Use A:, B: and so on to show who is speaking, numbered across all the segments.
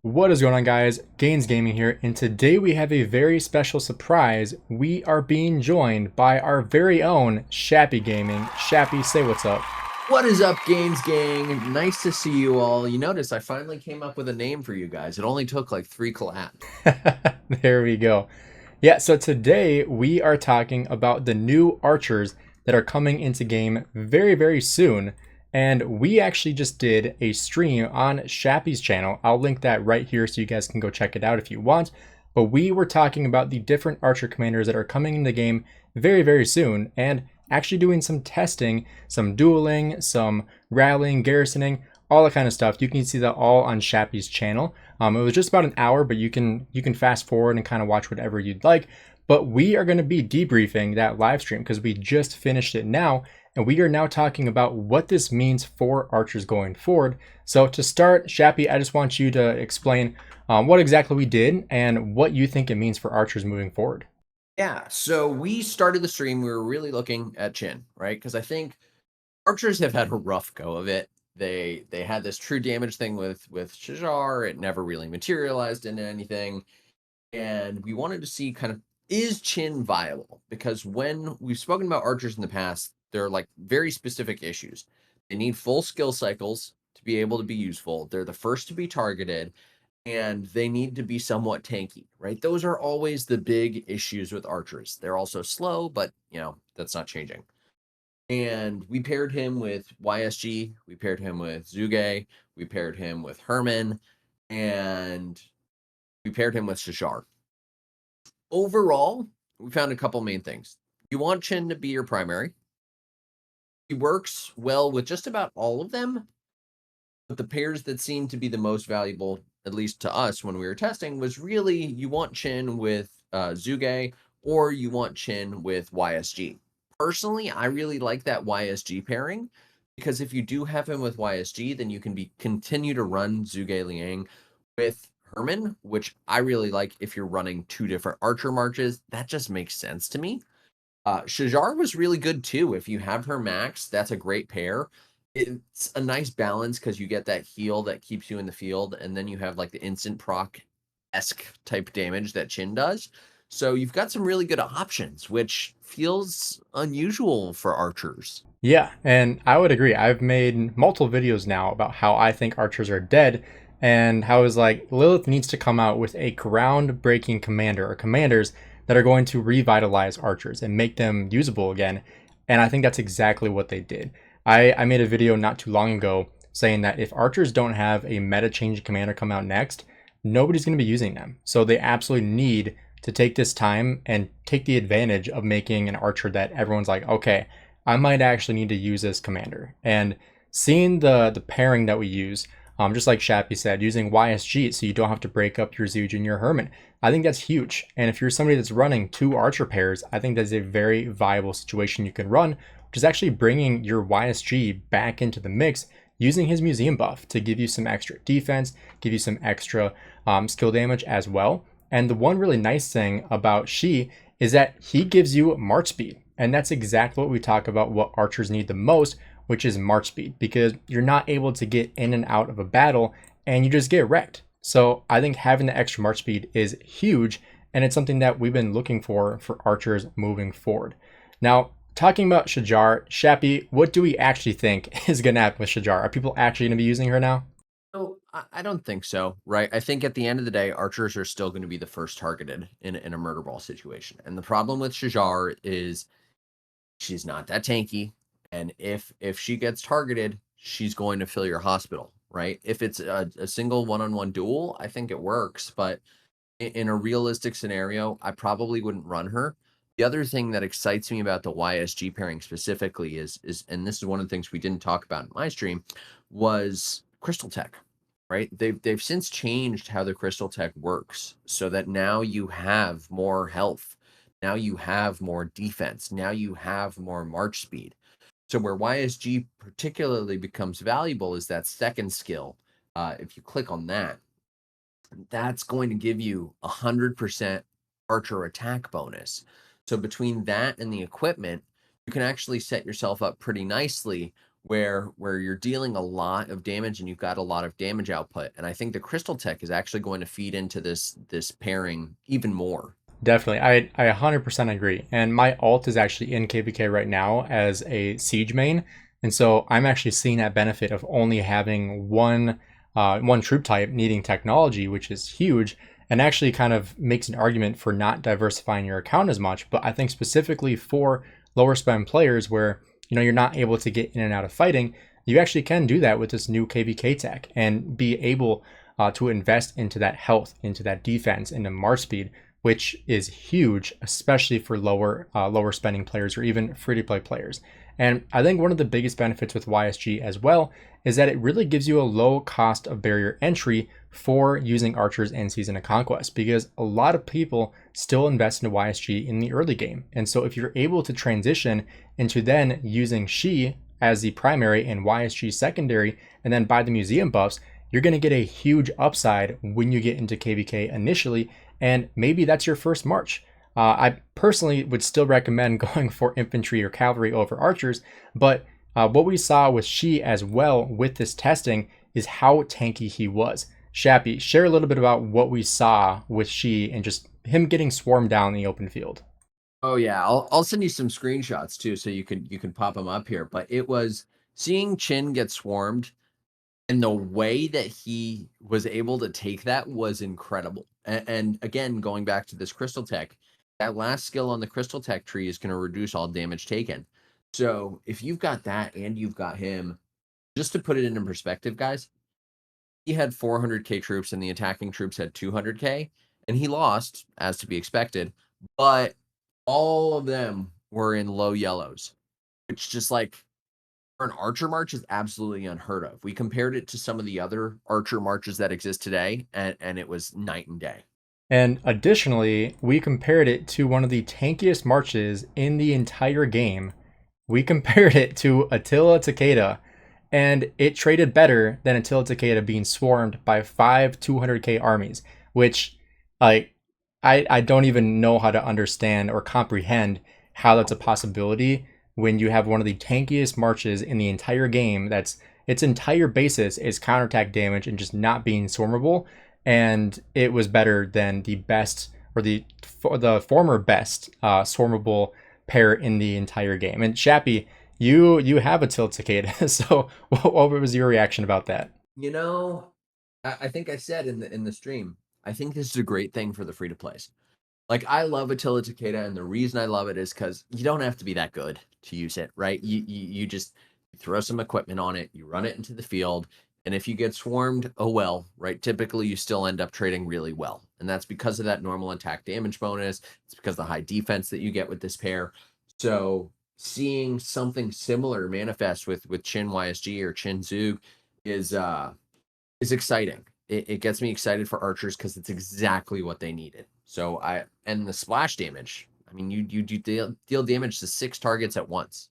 A: What is going on, guys? Gainz Gaming here, and today we have a very special surprise. We are being joined by our very own Shappy Gaming. Shappy, say what's up.
B: What is up, Gainz Gang? Nice to see you all. You notice I finally came up with a name for you guys. It only took like 3 collabs.
A: There we go. Yeah, so today we are talking about the new archers that are coming into game very, very soon. And we actually just did a stream on Shappy's channel. I'll link that right here so you guys can go check it out if you want. But we were talking about the different archer commanders that are coming in the game very, very soon, and actually doing some testing, some dueling, some rallying, garrisoning, all that kind of stuff. You can see that all on Shappy's channel. It was just about an hour, but you can fast forward and kind of watch whatever you'd like. But we are going to be debriefing that live stream because we just finished it now, and we are now talking about what this means for archers going forward. So to start, Shappy, I just want you to explain what exactly we did and what you think it means for archers moving forward.
B: Yeah, so we started the stream. We were really looking at Chin, right? Because I think archers have had a rough go of it. They had this true damage thing with Shajar. It never really materialized into anything. And we wanted to see kind of, is Chin viable? Because when we've spoken about archers in the past, there are like very specific issues. They need full skill cycles to be able to be useful. They're the first to be targeted, and they need to be somewhat tanky, right? Those are always the big issues with archers. They're also slow, but that's not changing. And we paired him with YSG, we paired him with Zuge, we paired him with Herman, and we paired him with Shashar. Overall, we found a couple main things. You want Chin to be your primary. He works well with just about all of them, but the pairs that seemed to be the most valuable, at least to us when we were testing, was really you want Chin with Zuge, or you want Chin with YSG. Personally, I really like that YSG pairing, because if you do have him with YSG, then you can continue to run Zuge Liang with Herman, which I really like. If you're running 2 different archer marches, that just makes sense to me. Shajar was really good too. If you have her max, that's a great pair. It's a nice balance because you get that heal that keeps you in the field, and then you have like the instant proc-esque type damage that Chin does. So you've got some really good options, which feels unusual for archers.
A: Yeah, and I would agree. I've made multiple videos now about how I think archers are dead and how it's like Lilith needs to come out with a groundbreaking commander or commanders that are going to revitalize archers and make them usable again. And I think that's exactly what they did. I made a video not too long ago saying that if archers don't have a meta changing commander come out next, nobody's going to be using them. So they absolutely need to take this time and take the advantage of making an archer that everyone's like, okay, I might actually need to use this commander. And seeing the pairing that we use, just like Shappy said, using YSG so you don't have to break up your Zuge and your Herman, I think that's huge. And if you're somebody that's running 2 archer pairs, I think that's a very viable situation you can run, which is actually bringing your YSG back into the mix using his museum buff to give you some extra defense, give you some extra skill damage as well. And the one really nice thing about Shi is that he gives you march speed. And that's exactly what we talk about what archers need the most, which is march speed, because you're not able to get in and out of a battle and you just get wrecked. So I think having the extra march speed is huge, and it's something that we've been looking for archers moving forward. Now, talking about Shajar, Shappy, what do we actually think is going to happen with Shajar? Are people actually going to be using her now?
B: So I don't think so, right? I think at the end of the day, archers are still going to be the first targeted in a murder ball situation. And the problem with Shajar is she's not that tanky. And if she gets targeted, she's going to fill your hospital, right? If it's a single one-on-one duel, I think it works. But in a realistic scenario, I probably wouldn't run her. The other thing that excites me about the YSG pairing specifically is, and this is one of the things we didn't talk about in my stream, was Crystal Tech, right? They've since changed how the Crystal Tech works so that now you have more health. Now you have more defense. Now you have more march speed. So where YSG particularly becomes valuable is that second skill. If you click on that, that's going to give you 100% archer attack bonus. So between that and the equipment, you can actually set yourself up pretty nicely where you're dealing a lot of damage and you've got a lot of damage output. And I think the crystal tech is actually going to feed into this pairing even more.
A: Definitely. I 100% agree. And my alt is actually in KVK right now as a siege main. And so I'm actually seeing that benefit of only having one troop type needing technology, which is huge, and actually kind of makes an argument for not diversifying your account as much. But I think specifically for lower spend players where you're not able to get in and out of fighting, you actually can do that with this new KVK tech and be able to invest into that health, into that defense, into march speed, which is huge, especially for lower spending players or even free to play players. And I think one of the biggest benefits with YSG as well is that it really gives you a low cost of barrier entry for using archers in Season of Conquest, because a lot of people still invest into YSG in the early game. And so if you're able to transition into then using She as the primary and YSG secondary, and then buy the museum buffs, you're going to get a huge upside when you get into KVK initially, and maybe that's your first march. I personally would still recommend going for infantry or cavalry over archers, but what we saw with She as well with this testing is how tanky he was. Shappy, share a little bit about what we saw with She and just him getting swarmed down in the open field.
B: Oh yeah, I'll send you some screenshots too, so you can pop them up here. But it was seeing Chin get swarmed, and the way that he was able to take that was incredible. And again, going back to this crystal tech, that last skill on the crystal tech tree is going to reduce all damage taken. So if you've got that and you've got him, just to put it into perspective, guys, he had 400k troops and the attacking troops had 200k, and he lost, as to be expected, but all of them were in low yellows, which just like for an archer march is absolutely unheard of. We compared it to some of the other archer marches that exist today, and it was night and day.
A: And additionally, we compared it to one of the tankiest marches in the entire game. We compared it to Attila Takeda, and it traded better than Attila Takeda being swarmed by 5 200k armies, which like I don't even know how to understand or comprehend how that's a possibility when you have one of the tankiest marches in the entire game that's its entire basis is counterattack damage and just not being swarmable, and it was better than the best or the former best swarmable pair in the entire game. And Shappy, you have a tilt cicada, so what was your reaction about that?
B: You know, I think I said in the stream, I think this is a great thing for the free to plays. Like I love Attila Takeda, and the reason I love it is because you don't have to be that good to use it, right? You just throw some equipment on it, you run it into the field, and if you get swarmed, oh well, right? Typically, you still end up trading really well, and that's because of that normal attack damage bonus. It's because of the high defense that you get with this pair. So seeing something similar manifest with Chin YSG or Chin Zug is exciting. It gets me excited for archers because it's exactly what they needed. So and the splash damage. I mean, you deal damage to 6 targets at once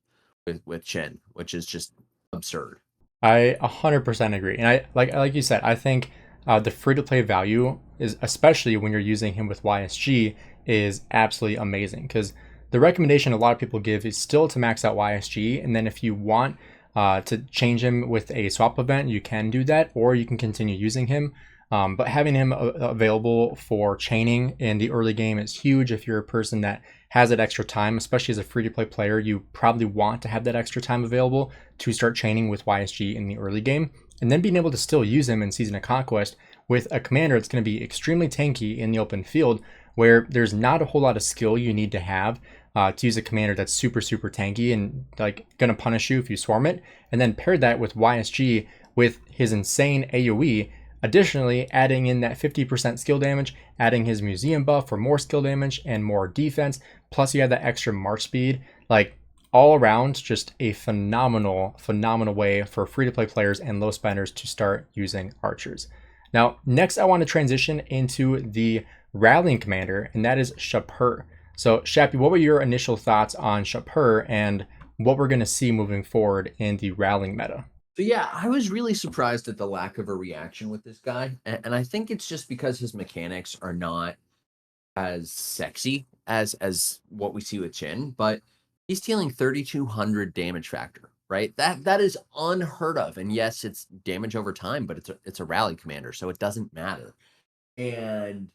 B: with Chen, which is just absurd.
A: I 100% agree, and I like you said, I think the free to play value is, especially when you're using him with YSG, is absolutely amazing, because the recommendation a lot of people give is still to max out YSG, and then if you want to change him with a swap event, you can do that, or you can continue using him. But having him available for chaining in the early game is huge. If you're a person that has that extra time, especially as a free-to-play player, you probably want to have that extra time available to start chaining with YSG in the early game, and then being able to still use him in Season of Conquest with a commander that's going to be extremely tanky in the open field, where there's not a whole lot of skill you need to have to use a commander that's super tanky and like gonna punish you if you swarm it, and then pair that with YSG with his insane AoE. Additionally, adding in that 50% skill damage, adding his museum buff for more skill damage and more defense, plus you have that extra march speed, like all around just a phenomenal way for free-to-play players and low spenders to start using archers. Now, next I want to transition into the rallying commander, and that is Shapur. So, Shappy, what were your initial thoughts on Shapur and what we're going to see moving forward in the rallying meta?
B: So yeah, I was really surprised at the lack of a reaction with this guy, and I think it's just because his mechanics are not as sexy as what we see with Chin, but he's dealing 3,200 damage factor. right? That is unheard of. And yes, it's damage over time, but it's a rally commander, so it doesn't matter. And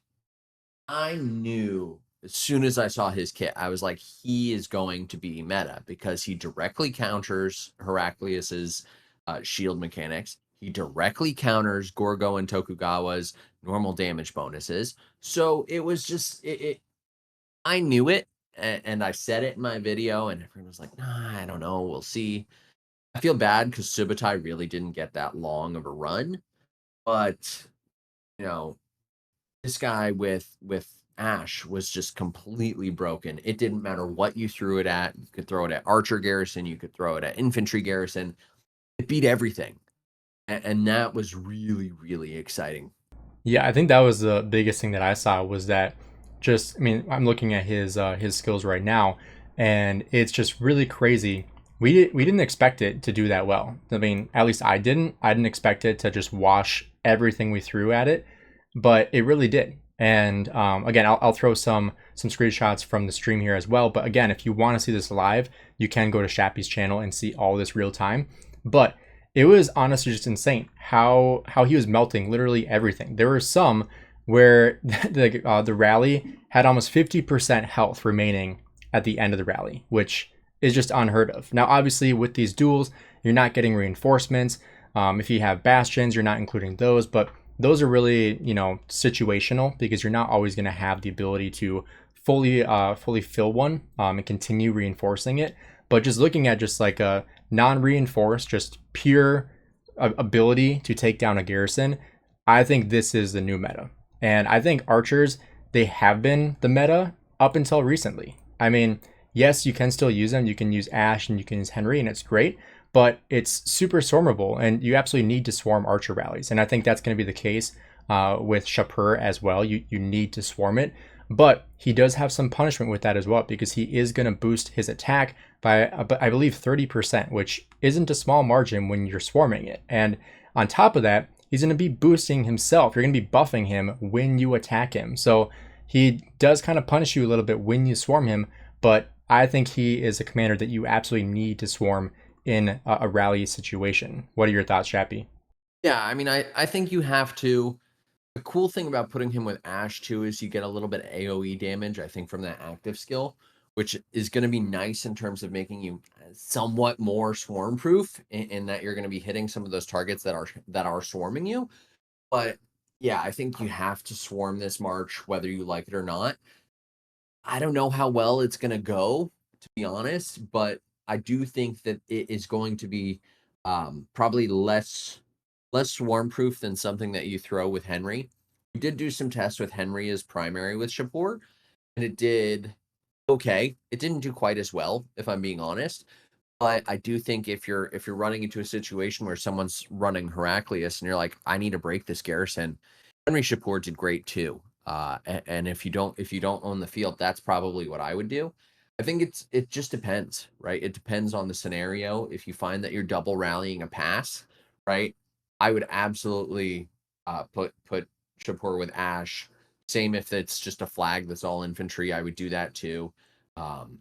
B: I knew as soon as I saw his kit, I was like, he is going to be meta because he directly counters Heraclius's shield mechanics. He directly counters Gorgo and Tokugawa's normal damage bonuses. So it was just I knew it, and I said it in my video, and everyone was like, "Nah, I don't know. We'll see." I feel bad because Subotai really didn't get that long of a run, but you know, this guy with Ash was just completely broken. It didn't matter what you threw it at. You could throw it at Archer Garrison, you could throw it at Infantry Garrison. It beat everything. And that was really, really exciting.
A: Yeah, I think that was the biggest thing that I saw was that just, I mean, I'm looking at his skills right now, and it's just really crazy. We didn't expect it to do that well. I mean, at least I didn't. I didn't expect it to just wash everything we threw at it, but it really did. And again, I'll throw some screenshots from the stream here as well. But again, if you want to see this live, you can go to Shappy's channel and see all this real time. But it was honestly just insane how he was melting literally everything. There were some where the rally had almost 50% health remaining at the end of the rally, which is just unheard of. Now, obviously, with these duels, you're not getting reinforcements. If you have bastions, you're not including those, but those are really, situational because you're not always going to have the ability to fully fill one and continue reinforcing it. But just looking at just like a non-reinforced, just pure ability to take down a garrison, I think this is the new meta. And I think archers, they have been the meta up until recently. I mean, yes, you can still use them. You can use Ash and you can use Henry, and it's great, but it's super swarmable, and you absolutely need to swarm archer rallies. And I think that's going to be the case with Shapur as well. You need to swarm it, but he does have some punishment with that as well because he is going to boost his attack by, I believe, 30%, which isn't a small margin when you're swarming it. And on top of that, he's going to be boosting himself. You're going to be buffing him when you attack him. So he does kind of punish you a little bit when you swarm him, but I think he is a commander that you absolutely need to swarm in a rally situation. What are your thoughts, Shappy?
B: Yeah, I mean, I think you have to. The cool thing about putting him with Ash too is you get a little bit of AoE damage, I think, from that active skill, which is going to be nice in terms of making you somewhat more swarm proof in that you're going to be hitting some of those targets that are swarming you. But yeah, I think you have to swarm this March, whether you like it or not. I don't know how well it's going to go, to be honest, but I do think that it is going to be probably less swarm proof than something that you throw with Henry. We did do some tests with Henry as primary with Shapur, and it did okay. It didn't do quite as well, if I'm being honest. But I do think if you're running into a situation where someone's running Heraclius and you're like, I need to break this garrison, Henry Shapur did great too. And if you don't own the field, that's probably what I would do. I think it just depends, right? It depends on the scenario. If you find that you're double rallying a pass, right? I would absolutely put Shapur with Ash. Same if it's just a flag that's all infantry, I would do that too. Um,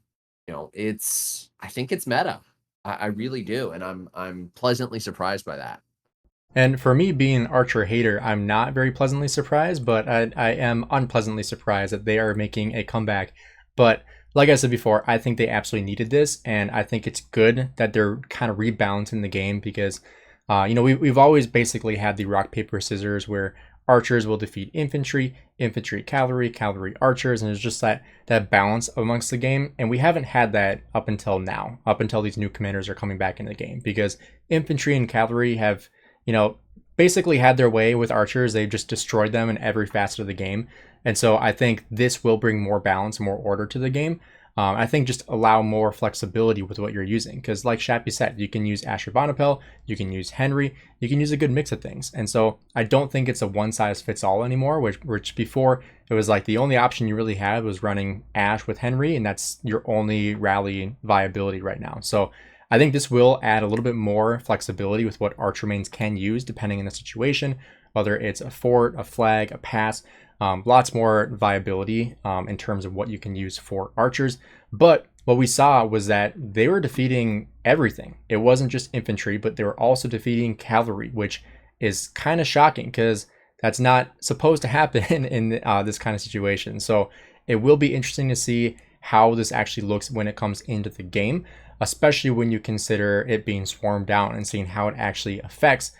B: I think it's meta. I really do, and I'm pleasantly surprised by that.
A: And for me, being an archer hater, I'm not very pleasantly surprised, but I am unpleasantly surprised that they are making a comeback. But like I said before, I think they absolutely needed this, and I think it's good that they're kind of rebalancing the game because, we've always basically had the rock, paper, scissors where archers will defeat infantry, infantry, cavalry, cavalry, archers, and there's just that balance amongst the game. And we haven't had that up until now, up until these new commanders are coming back in the game because infantry and cavalry have basically had their way with archers. They've just destroyed them in every facet of the game. And so I think this will bring more balance and more order to the game. I think just allow more flexibility with what you're using. Because like Shappy said, you can use Ashurbanipal, you can use Henry, you can use a good mix of things. And so I don't think it's a one size fits all anymore, which before it was like the only option you really had was running Ash with Henry, and that's your only rally viability right now. So I think this will add a little bit more flexibility with what archer mains can use depending on the situation, whether it's a fort, a flag, a pass, lots more viability in terms of what you can use for archers. But what we saw was that they were defeating everything. It wasn't just infantry, but they were also defeating cavalry, which is kind of shocking because that's not supposed to happen in this kind of situation. So it will be interesting to see how this actually looks when it comes into the game, especially when you consider it being swarmed down and seeing how it actually affects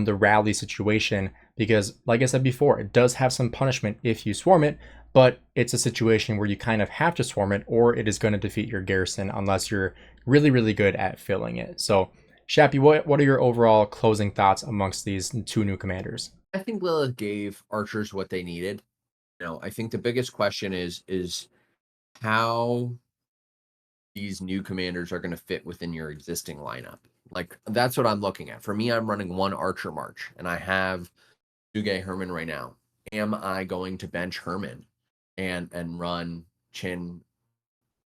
A: the rally situation. Because like I said before, it does have some punishment if you swarm it, but it's a situation where you kind of have to swarm it or it is going to defeat your garrison unless you're really, really good at filling it. So Shappy, what are your overall closing thoughts amongst these two new commanders?
B: I think Lilith gave archers what they needed. I think the biggest question is how these new commanders are going to fit within your existing lineup. Like, that's what I'm looking at. For me, I'm running one archer march, and I have Zuge Herman right now. Am I going to bench Herman and run Chin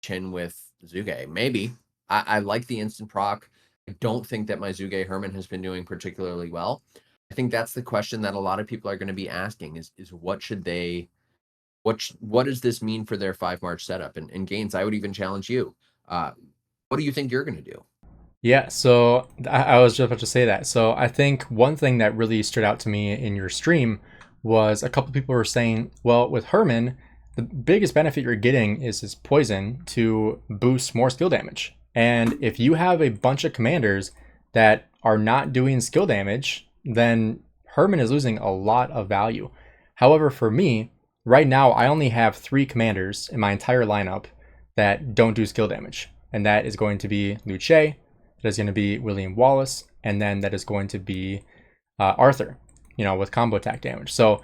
B: with Zuge? Maybe. I like the instant proc. I don't think that my Zuge Herman has been doing particularly well. I think that's the question that a lot of people are going to be asking is what should they what does this mean for their 5 March setup? And Gainz, I would even challenge you. What do you think you're going to do?
A: Yeah, so I was just about to say that. So I think one thing that really stood out to me in your stream was a couple people were saying, well, with Herman, the biggest benefit you're getting is his poison to boost more skill damage. And if you have a bunch of commanders that are not doing skill damage, then Herman is losing a lot of value. However, for me, right now, I only have 3 commanders in my entire lineup that don't do skill damage. And that is going to be Luce, that is going to be William Wallace, and then that is going to be Arthur, with combo attack damage. So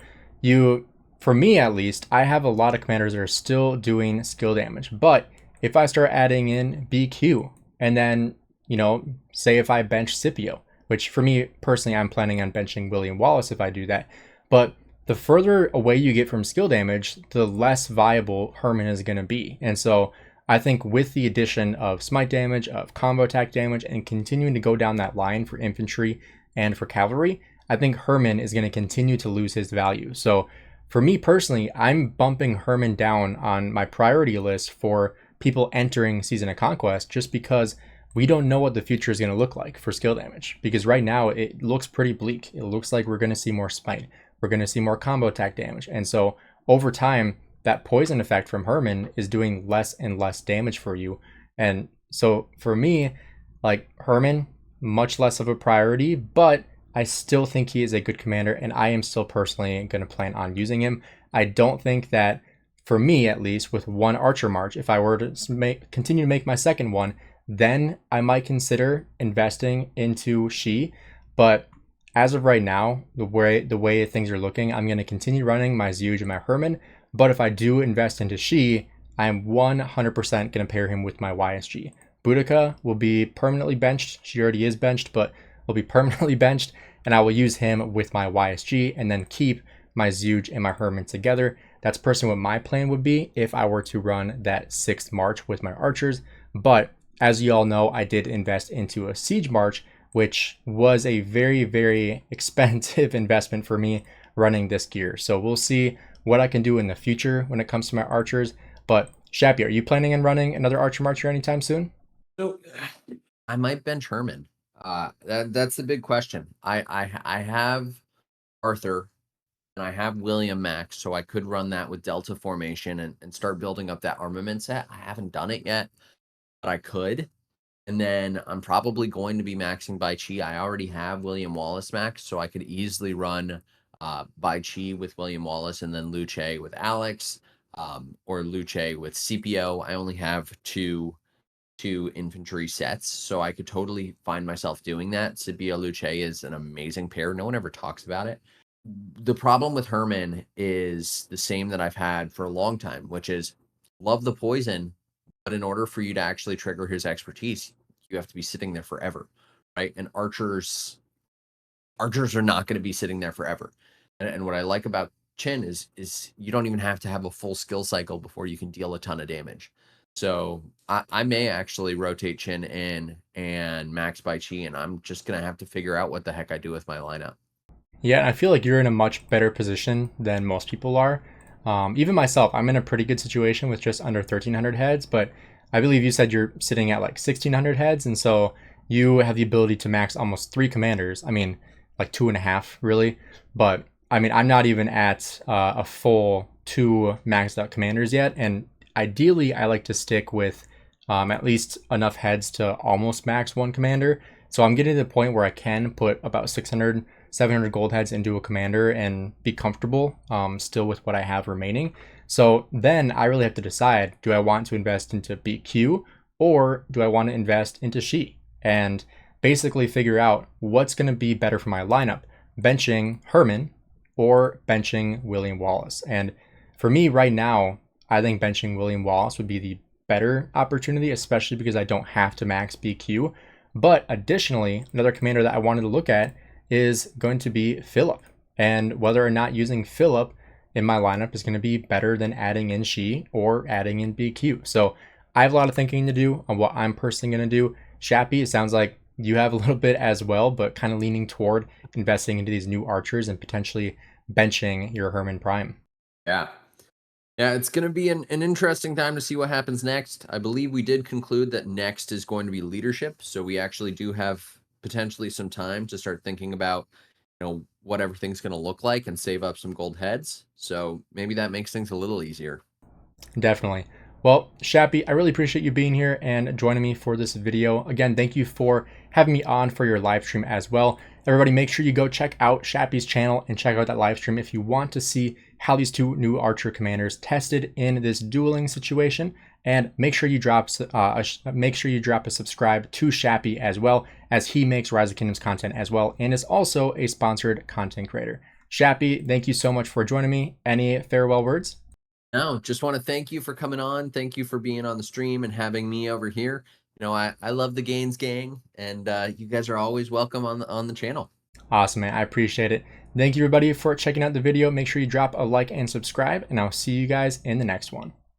A: for me at least, I have a lot of commanders that are still doing skill damage. But if I start adding in BQ, and then, say if I bench Scipio, which for me personally, I'm planning on benching William Wallace if I do that. But the further away you get from skill damage, the less viable Herman is going to be. And so I think with the addition of smite damage, of combo attack damage, and continuing to go down that line for infantry and for cavalry, I think Herman is going to continue to lose his value. So for me personally, I'm bumping Herman down on my priority list for people entering Season of Conquest just because we don't know what the future is going to look like for skill damage. Because right now it looks pretty bleak. It looks like we're going to see more smite. We're going to see more combo attack damage. And so over time, that poison effect from Herman is doing less and less damage for you. And so for me, like Herman, much less of a priority, but I still think he is a good commander and I am still personally going to plan on using him. I don't think that, for me at least, with one Archer March, if I were to continue to make my second one, then I might consider investing into She. But as of right now, the way things are looking, I'm going to continue running my Zeuge and my Herman. But if I do invest into She, I'm 100% going to pair him with my YSG. Boudica will be permanently benched. She already is benched, but will be permanently benched. And I will use him with my YSG and then keep my Zeuge and my Herman together. That's personally what my plan would be if I were to run that 6th March with my archers. But as you all know, I did invest into a Siege March, which was a very, very expensive investment for me running this gear. So we'll see what I can do in the future when it comes to my archers. But Shappy, are you planning on running another Archer Marcher anytime soon?
B: So I might bench Herman. That's the big question. I have Arthur and I have William Max, so I could run that with Delta formation and start building up that armament set. I haven't done it yet, but I could. And then I'm probably going to be maxing by Chi. I already have William Wallace max, so I could easily run by Chi with William Wallace and then Luce with Alex, or Luce with Scipio. I only have two infantry sets, so I could totally find myself doing that. Scipio Luce is an amazing pair. No one ever talks about it. The problem with Herman is the same that I've had for a long time, which is love the poison, but in order for you to actually trigger his expertise, you have to be sitting there forever, right? And archers are not going to be sitting there forever. And what I like about Chin is you don't even have to have a full skill cycle before you can deal a ton of damage. So I may actually rotate Chin in and max by Chi, and I'm just going to have to figure out what the heck I do with my lineup.
A: Yeah, I feel like you're in a much better position than most people are. Even myself, I'm in a pretty good situation with just under 1,300 heads, but I believe you said you're sitting at like 1,600 heads. And so you have the ability to max almost 3 commanders. I mean, like 2.5 really, but I mean, I'm not even at a full 2 maxed out commanders yet, and ideally I like to stick with at least enough heads to almost max 1 commander. So I'm getting to the point where I can put about 600, 700 gold heads into a commander and be comfortable still with what I have remaining. So then I really have to decide, do I want to invest into BQ or do I want to invest into She? And basically figure out what's going to be better for my lineup, benching Herman or benching William Wallace. And for me right now, I think benching William Wallace would be the better opportunity, especially because I don't have to max BQ. But additionally, another commander that I wanted to look at is going to be Philip, and whether or not using Philip in my lineup is going to be better than adding in She or adding in BQ. So I have a lot of thinking to do on what I'm personally going to do. Shappy, it sounds like you have a little bit as well, but kind of leaning toward investing into these new archers and potentially benching your Herman Prime.
B: Yeah. Yeah, it's going to be an interesting time to see what happens next. I believe we did conclude that next is going to be leadership. So we actually do have potentially some time to start thinking about, what everything's going to look like and save up some gold heads. So maybe that makes things a little easier.
A: Definitely. Well, Shappy, I really appreciate you being here and joining me for this video. Again, thank you for having me on for your live stream as well. Everybody, make sure you go check out Shappy's channel and check out that live stream if you want to see how these 2 new archer commanders tested in this dueling situation. And make sure you drop a subscribe to Shappy as well, as he makes Rise of Kingdoms content as well and is also a sponsored content creator. Shappy, thank you so much for joining me. Any farewell words?
B: No, just want to thank you for coming on. Thank you for being on the stream and having me over here. I love the Gainz gang, and you guys are always welcome on the channel.
A: Awesome, man. I appreciate it. Thank you, everybody, for checking out the video. Make sure you drop a like and subscribe, and I'll see you guys in the next one.